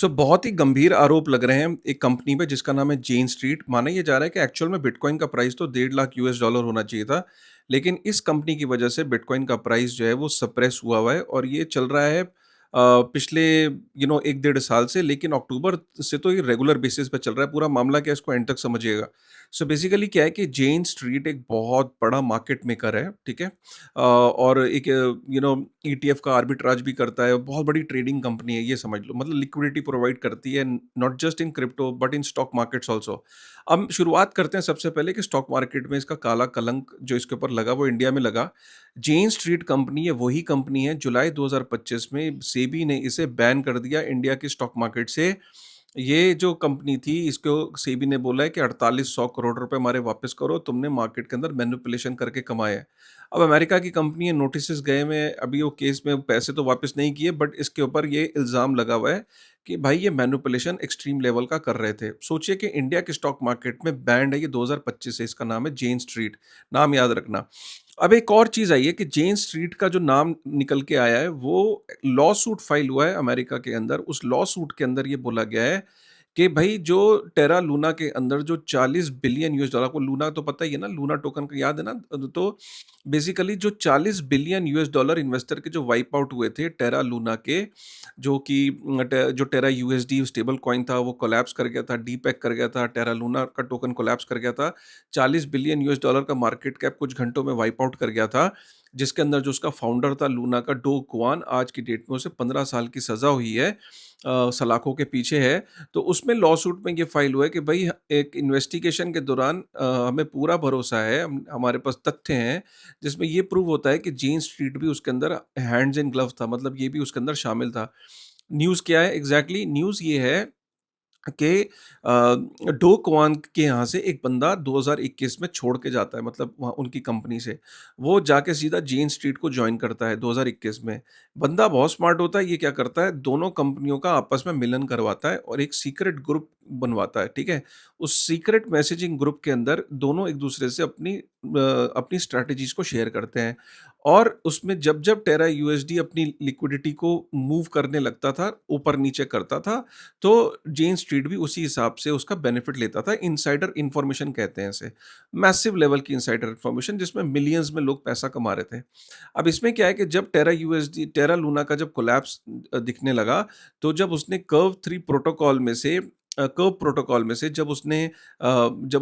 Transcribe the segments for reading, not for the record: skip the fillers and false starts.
बहुत ही गंभीर आरोप लग रहे हैं एक कंपनी पे जिसका नाम है जेन स्ट्रीट। माना ये जा रहा है कि एक्चुअल में बिटकॉइन का प्राइस तो 1.5 लाख US डॉलर होना चाहिए था, लेकिन इस कंपनी की वजह से बिटकॉइन का प्राइस जो है वो सप्रेस हुआ हुआ है और ये चल रहा है पिछले 1 डेढ़ साल से। लेकिन अक्टूबर से तो ये रेगुलर बेसिस पे चल रहा है। पूरा मामला क्या है, इसको एंड तक समझिएगा। बेसिकली क्या है कि जेन स्ट्रीट एक बहुत बड़ा मार्केट मेकर है, ठीक है। और एक ईटीएफ का आर्बिट्राज भी करता है, बहुत बड़ी ट्रेडिंग कंपनी है, ये समझ लो। मतलब लिक्विडिटी प्रोवाइड करती है, not just in crypto but in stock markets also. अब शुरुआत करते हैं सबसे पहले कि स्टॉक मार्केट में इसका काला कलंक जो इसके ऊपर लगा वो इंडिया में लगा। जेन स्ट्रीट कंपनी, ये वही कंपनी है जुलाई 2025 में सेबी ने इसे बैन कर दिया इंडिया की स्टॉक मार्केट से। ये जो कंपनी थी, इसको सेबी ने बोला है कि 4800 करोड़ रुपए हमारे वापस करो, तुमने मार्केट के अंदर मैनिपुलेशन करके कमाए हैं। अब अमेरिका की कंपनी है, नोटिसेस गए में, अभी वो केस में पैसे तो वापस नहीं किए, बट इसके ऊपर ये इल्ज़ाम लगा हुआ है कि भाई ये मैनिपुलेशन एक्सट्रीम लेवल का कर रहे थे। सोचिए कि इंडिया के स्टॉक मार्केट में बैंड है ये 2025 से, इसका नाम है जेन स्ट्रीट, नाम याद रखना। अब एक और चीज़ आई है कि जेन स्ट्रीट का जो नाम निकल के आया है वो लॉ सूट फाइल हुआ है अमेरिका के अंदर। उस लॉ सूट के अंदर ये बोला गया है कि भाई जो टेरा लूना के अंदर जो 40 बिलियन यूएस डॉलर, को लूना तो पता ही है ना, लूना टोकन का याद है ना। तो बेसिकली जो 40 बिलियन यूएस डॉलर इन्वेस्टर के जो वाइप आउट हुए थे टेरा लूना के, जो कि जो टेरा यूएसडी स्टेबल कॉइन था वो कोलैप्स कर गया था, डीपैक कर गया था, टेरा लूना का टोकन कोलैप्स कर गया था। 40 बिलियन यूएस डॉलर का मार्केट कैप कुछ घंटों में वाइप आउट कर गया था, जिसके अंदर जो उसका फाउंडर था लूना का, डो क्वान, आज की डेट में उसे 15 साल की सजा हुई है, सलाखों के पीछे है। तो उसमें लॉ सूट में ये फाइल हुआ है कि भाई एक इन्वेस्टिगेशन के दौरान हमें पूरा भरोसा है, हमारे पास तथ्य हैं जिसमें ये प्रूव होता है कि जेन स्ट्रीट भी उसके अंदर हैंड्स इन ग्लव था, मतलब ये भी उसके अंदर शामिल था। न्यूज़ क्या है एग्जैक्टली? न्यूज़ ये है कि डो क्वान के यहाँ से एक बंदा 2021 में छोड़ के जाता है, मतलब वहाँ उनकी कंपनी से। वो जाके सीधा जेन स्ट्रीट को जॉइन करता है 2021 में। बंदा बहुत स्मार्ट होता है, ये क्या करता है, दोनों कंपनियों का आपस में मिलन करवाता है और एक सीक्रेट ग्रुप बनवाता है, ठीक है? उस सीक्रेट मैसेजिंग ग्रुप के अंदर दोनों एक-दूसरे से अपनी स्ट्रैटेजीज़ को शेयर करते हैं। और उसमें जब-जब टेरा यूएसडी अपनी लिक्विडिटी को मूव करने लगता था, ऊपर-नीचे करता था, तो जेन स्ट्रीट भी उसी हिसाब से उसका बेनिफिट लेता था। इनसाइडर इन्फॉर्मेशन कहते हैं इसे। मैसिव लेवल की इनसाइडर इन्फॉर्मेशन जिसमें मिलियंस में लोग पैसा कमा रहे थे। अब इसमें क्या है कि जब टेरा लूना का जब कोलैप्स दिखने लगा, तो जब उसने कर्व प्रोटोकॉल में से जब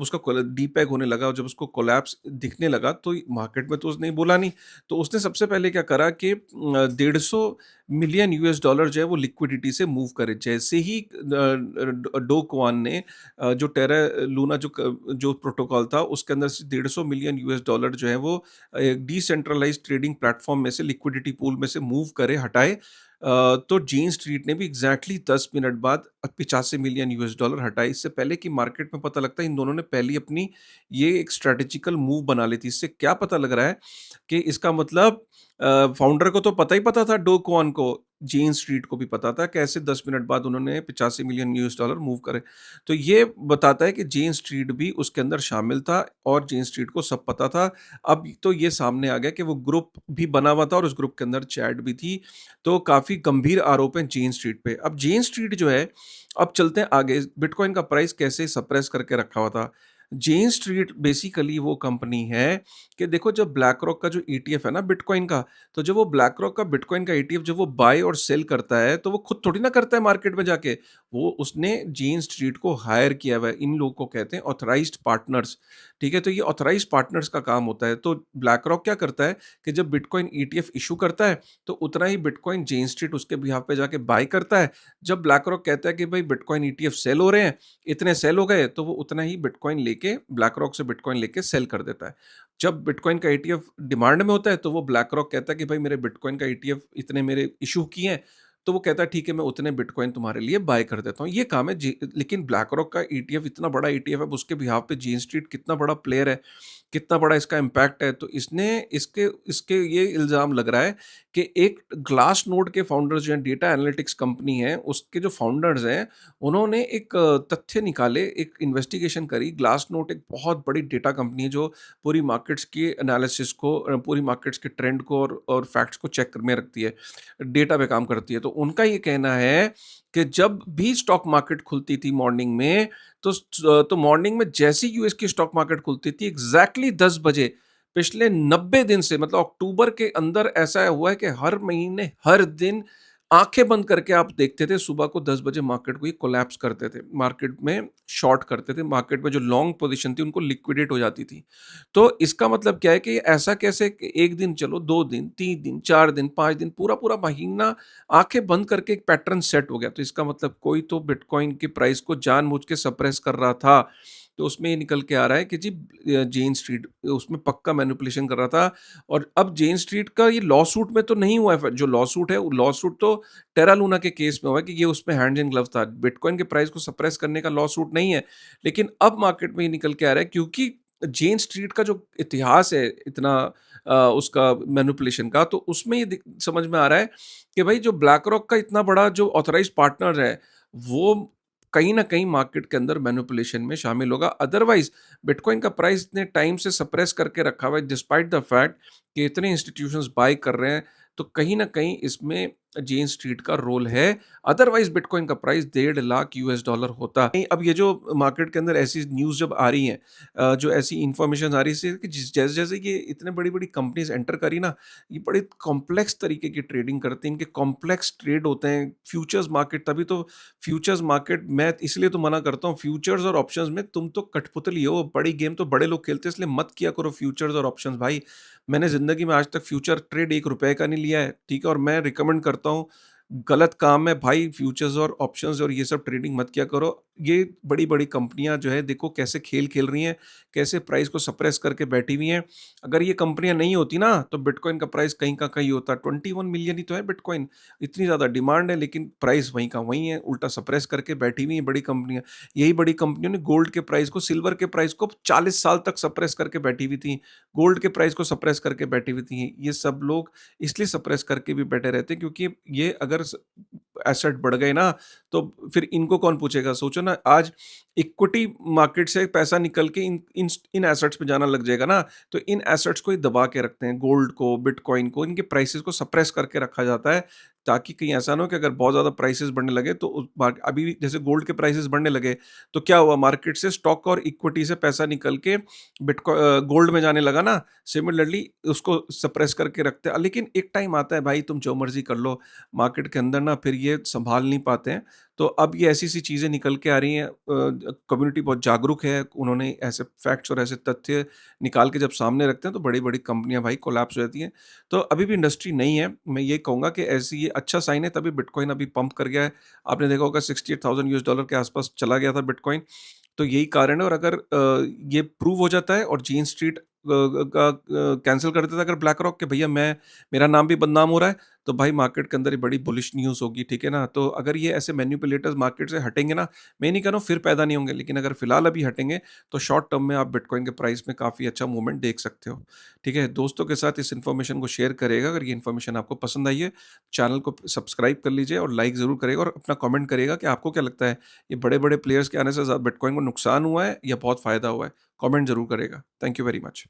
उसका डीपैक होने लगा और जब उसको कोलैप्स दिखने लगा, तो मार्केट में तो उसने बोला नहीं। तो उसने सबसे पहले क्या करा कि 150 मिलियन यूएस डॉलर जो है वो लिक्विडिटी से मूव करे। जैसे ही डो क्वान ने जो टेरा लूना जो प्रोटोकॉल था उसके अंदर से 150 मिलियन यूएस डॉलर जो है वो एक डिसेंट्रलाइज्ड ट्रेडिंग प्लेटफॉर्म में से, लिक्विडिटी पूल में से मूव करे, हटाए। तो जेन स्ट्रीट ने भी एग्जैक्टली 10 मिनट बाद 85 मिलियन यूएस डॉलर हटाए। इससे पहले कि मार्केट में पता लगता है, इन दोनों ने पहली अपनी ये एक स्ट्रेटेजिकल मूव बना ली थी। इससे क्या पता लग रहा है कि इसका मतलब फाउंडर को तो पता ही पता था, डो क्वान को, जेन स्ट्रीट को भी पता था, कैसे 10 मिनट बाद उन्होंने 85 मिलियन यूएस डॉलर मूव करे। तो ये बताता है कि जेन स्ट्रीट भी उसके अंदर शामिल था और जेन स्ट्रीट को सब पता था। अब तो ये सामने आ गया कि वो ग्रुप भी बना हुआ था और उस ग्रुप के अंदर चैट भी थी। तो काफ़ी गंभीर आरोप हैं जेन स्ट्रीट पे। अब जेन स्ट्रीट जो है, अब चलते हैं आगे, बिटकॉइन का प्राइस कैसे सप्रेस करके रखा हुआ था। जेन स्ट्रीट बेसिकली वो कंपनी है कि देखो, जब ब्लैक रॉक का जो ईटीएफ है ना बिटकॉइन का, तो जब वो ब्लैक रॉक का बिटकॉइन का ईटीएफ जब वो बाय और सेल करता है, तो वो खुद थोड़ी ना करता है मार्केट में जाके। वो उसने जेन स्ट्रीट को हायर किया हुआ है। इन लोगों को कहते हैं ऑथराइज्ड पार्टनर्स, ठीक है? तो ये ऑथराइज्ड पार्टनर्स का काम होता है। तो ब्लैक रॉक क्या करता है कि जब बिटकॉइन ईटीएफ इशू करता है, तो उतना ही बिटकॉइन जेन स्ट्रीट उसके बिहाफ पे जाके बाय करता है। जब ब्लैक रॉक कहता है कि भाई बिटकॉइन ईटीएफ सेल हो रहे हैं, इतने सेल हो गए, तो वो उतना ही बिटकॉइन लेके, ब्लैक रॉक से बिटकॉइन लेके सेल कर देता है। जब बिटकॉइन का ईटीएफ डिमांड में होता है, तो वो ब्लैक रॉक कहता है कि भाई मेरे बिटकॉइन का ईटीएफ इतने मेरे इशू किए हैं, तो वो कहता है ठीक है, मैं उतने बिटकॉइन तुम्हारे लिए बाय कर देता हूँ। ये काम है। लेकिन ब्लैक रॉक का ईटीएफ इतना बड़ा ईटीएफ है, अब उसके बिहाफ पे जेन स्ट्रीट कितना बड़ा प्लेयर है कितना बड़ा इसका इम्पैक्ट है। तो इसने इसके इसके ये इल्ज़ाम लग रहा है कि एक ग्लास नोड के फाउंडर्स जो हैं, डेटा एनालिटिक्स कंपनी है, उसके जो फाउंडर्स हैं, उन्होंने एक तथ्य निकाले, एक इन्वेस्टिगेशन करी। ग्लास नोड एक बहुत बड़ी डेटा कंपनी है जो पूरी मार्केट्स की एनालिसिस को, पूरी मार्केट्स के ट्रेंड को और फैक्ट्स को चेक में रखती है, डेटा पे काम करती है। तो उनका ये कहना है कि जब भी स्टॉक मार्केट खुलती थी मॉर्निंग में, तो मॉर्निंग में जैसे ही यूएस की स्टॉक मार्केट खुलती थी एग्जैक्टली 10 बजे, पिछले 90 दिन से, मतलब अक्टूबर के अंदर ऐसा हुआ है कि हर महीने हर दिन आंखें बंद करके आप देखते थे, सुबह को 10 बजे मार्केट को ये कोलैप्स करते थे, मार्केट में शॉर्ट करते थे, मार्केट में जो लॉन्ग पोजीशन थी उनको लिक्विडेट हो जाती थी। तो इसका मतलब क्या है कि ऐसा कैसे कि एक दिन चलो, 2 दिन, 3 दिन, 4 दिन, 5 दिन, पूरा-पूरा महीना आँखें बंद करके एक पैटर्न सेट हो गया। तो इसका मतलब कोई तो बिटकॉइन की प्राइस को जानबूझ के सप्रेस कर रहा था। तो उसमें ये निकल के आ रहा है कि जी जेन स्ट्रीट उसमें पक्का मैनिपुलेशन कर रहा था। और अब जेन स्ट्रीट का ये लॉ सूट में तो नहीं हुआ है, जो लॉ सूट है, वो लॉ सूट तो टेरा लूना के केस में हुआ है कि ये उसमें हैंड्स इन ग्लव्स था। बिटकॉइन के प्राइस को सप्रेस करने का लॉ सूट नहीं है। लेकिन अब मार्केट में ये निकल के आ रहा है क्योंकि जेन स्ट्रीट का जो इतिहास है इतना उसका मैनिपुलेशन का, तो उसमें ये समझ में आ रहा है कि भाई जो ब्लैक रॉक का इतना बड़ा जो ऑथराइज्ड पार्टनर है, वो कहीं न कहीं मार्केट के अंदर मैनिपुलेशन में शामिल होगा। अदरवाइज़ बिटकॉइन का प्राइस इतने टाइम से सप्रेस करके रखा हुआ है डिस्पाइट द फैक्ट कि इतने इंस्टीट्यूशंस बाय कर रहे हैं, तो कहीं न कहीं इसमें जेन स्ट्रीट का रोल है। अदरवाइज़ बिटकॉइन का प्राइस 1.5 लाख यूएस डॉलर होता। नहीं, अब ये जो मार्केट के अंदर ऐसी न्यूज़ जब आ रही हैं, जो ऐसी इन्फॉर्मेशन आ रही है कि जैसे-जैसे ये इतने बड़ी-बड़ी कंपनीज़ एंटर करी ना, ये बड़े कॉम्प्लेक्स तरीके की ट्रेडिंग करते हैं, इनके कॉम्प्लेक्स ट्रेड होते हैं। फ्यूचर्स मार्केट, तभी तो फ्यूचर्स मार्केट मैं इसलिए तो मना करता हूँ, फ्यूचर्स और ऑप्शंस में तुम तो कठपुतली हो, बड़ी गेम तो बड़े लोग खेलते हैं, इसलिए मत किया करो फ्यूचर्स और ऑप्शंस भाई। मैंने ज़िंदगी में आज तक फ्यूचर ट्रेड ₹1 का नहीं लिया है, ठीक है? और मैं रिकमेंड करता हूँ, गलत काम है भाई, फ्यूचर्स और ऑप्शंस और ये सब ट्रेडिंग मत किया करो। ये बड़ी-बड़ी कंपनियाँ जो है देखो कैसे खेल खेल रही हैं, कैसे प्राइस को सप्रेस करके बैठी हुई हैं। अगर ये कंपनियाँ नहीं होती ना, तो बिटकॉइन का प्राइस कहीं का कहीं होता। 21 मिलियन ही तो है बिटकॉइन, इतनी ज़्यादा डिमांड है, लेकिन प्राइस वहीं का वहीं है, उल्टा सप्रेस करके बैठी हुई हैं बड़ी कंपनियाँ। यही बड़ी कंपनियों ने गोल्ड के प्राइस को, सिल्वर के प्राइस को 40 साल तक सप्रेस करके बैठी हुई थी, गोल्ड के प्राइस को सप्रेस करके बैठी हुई थी। ये सब लोग इसलिए सप्रेस करके भी बैठे रहते हैं क्योंकि ये अगर एसेट बढ़ गए ना, तो फिर इनको कौन पूछेगा? सोचो ना, आज इक्विटी मार्केट से पैसा निकल के इन एसेट्स पे जाना लग जाएगा ना, तो इन एसेट्स को ही दबा के रखते हैं, गोल्ड को, बिटकॉइन को, इनके प्राइसेस को सप्रेस करके रखा जाता है, ताकि कहीं ऐसा ना हो कि अगर बहुत ज़्यादा प्राइसेस बढ़ने लगे तो अभी भी जैसे गोल्ड के प्राइसेस बढ़ने लगे, तो क्या हुआ, मार्केट से स्टॉक और इक्विटी से पैसा निकल के गोल्ड में जाने लगा ना, सिमिलरली उसको सप्रेस करके रखते हैं। लेकिन एक टाइम आता है भाई, तुम जो मर्जी कर लो, मार्केट के अंदर ना फिर ये संभाल नहीं पाते हैं। तो अब ये ऐसी-सी चीज़ें निकल के आ रही हैं, कम्युनिटी बहुत जागरूक है, उन्होंने ऐसे फैक्ट्स और ऐसे तथ्य निकाल के जब सामने रखते हैं, तो बड़ी-बड़ी कंपनियाँ भाई कोलैप्स हो जाती हैं। तो अभी भी इंडस्ट्री नहीं है, मैं ये कहूँगा कि ऐसी ये अच्छा साइन है, तभी बिटकॉइन अभी पंप कर गया है। आपने देखा होगा $68,000 के आसपास चला गया था बिटकॉइन। तो यही कारण है। और अगर ये प्रूव हो जाता है और जीन स्ट्रीट का कैंसल कर देता है अगर ब्लैक रॉक, कि भैया मैं, मेरा नाम भी बदनाम हो रहा है, तो भाई मार्केट के अंदर ये बड़ी बुलिश न्यूज़ होगी, ठीक है ना? तो अगर ये ऐसे मैनिपुलेटर्स मार्केट से हटेंगे ना, मैं नहीं कह रहा हूँ फिर पैदा नहीं होंगे, लेकिन अगर फिलहाल अभी हटेंगे, तो शॉर्ट टर्म में आप बिटकॉइन के प्राइस में काफ़ी अच्छा मूवमेंट देख सकते हो, ठीक है? दोस्तों के साथ इस इन्फॉर्मेशन को शेयर करिएगा, अगर ये इन्फॉर्मेशन आपको पसंद आई है, चैनल को सब्सक्राइब कर लीजिए और लाइक ज़रूर करिएगा, और अपना कमेंट करिएगा कि आपको क्या लगता है, ये बड़े-बड़े प्लेयर्स के आने से बिटकॉइन को नुकसान हुआ है या बहुत फ़ायदा हुआ है? कमेंट ज़रूर करिएगा। Thank you very much.